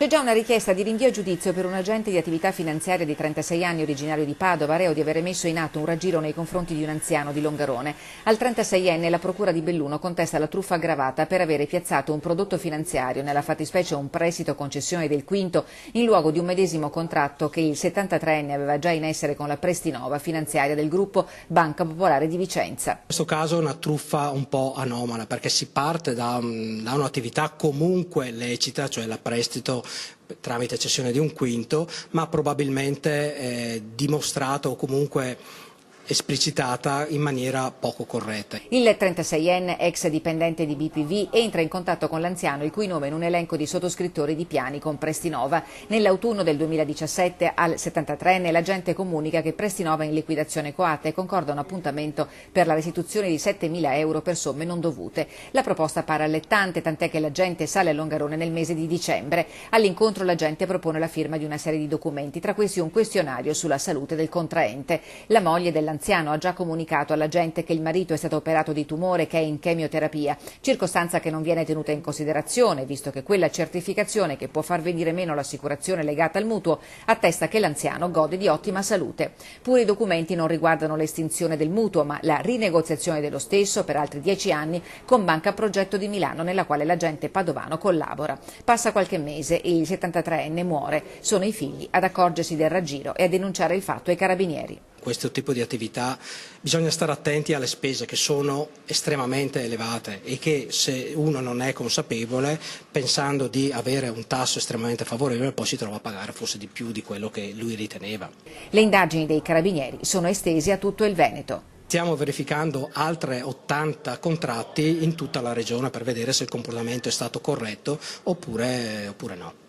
C'è già una richiesta di rinvio a giudizio per un agente di attività finanziaria di 36 anni originario di Padova, reo di avere messo in atto un raggiro nei confronti di un anziano di Longarone. Al 36enne la procura di Belluno contesta la truffa aggravata per avere piazzato un prodotto finanziario, nella fattispecie un prestito concessione del quinto, in luogo di un medesimo contratto che il 73enne aveva già in essere con la Prestinova, finanziaria del gruppo Banca Popolare di Vicenza. In questo caso è una truffa un po' anomala, perché si parte da un'attività comunque lecita, cioè la prestito tramite cessione di un quinto, ma probabilmente dimostrato o comunque esplicitata in maniera poco corretta. Il 36enne, ex dipendente di BPV, entra in contatto con l'anziano, il cui nome è in un elenco di sottoscrittori di piani con Prestinova. Nell'autunno del 2017 al 73enne l'agente comunica che Prestinova è in liquidazione coatta e concorda un appuntamento per la restituzione di 7.000 euro per somme non dovute. La proposta pare allettante, tant'è che l'agente sale a Longarone nel mese di dicembre. All'incontro l'agente propone la firma di una serie di documenti, tra questi un questionario sulla salute del contraente. La moglie dell'anziano ha già comunicato all'agente che il marito è stato operato di tumore e che è in chemioterapia, circostanza che non viene tenuta in considerazione, visto che quella certificazione, che può far venire meno l'assicurazione legata al mutuo, attesta che l'anziano gode di ottima salute. Pure i documenti non riguardano l'estinzione del mutuo, ma la rinegoziazione dello stesso per altri 10 anni con Banca Progetto di Milano, nella quale l'agente padovano collabora. Passa qualche mese e il 73enne muore. Sono i figli ad accorgersi del raggiro e a denunciare il fatto ai carabinieri. Questo tipo di attività bisogna stare attenti alle spese, che sono estremamente elevate e che, se uno non è consapevole, pensando di avere un tasso estremamente favorevole, poi si trova a pagare forse di più di quello che lui riteneva. Le indagini dei carabinieri sono estese a tutto il Veneto. Stiamo verificando altre 80 contratti in tutta la regione per vedere se il comportamento è stato corretto oppure no.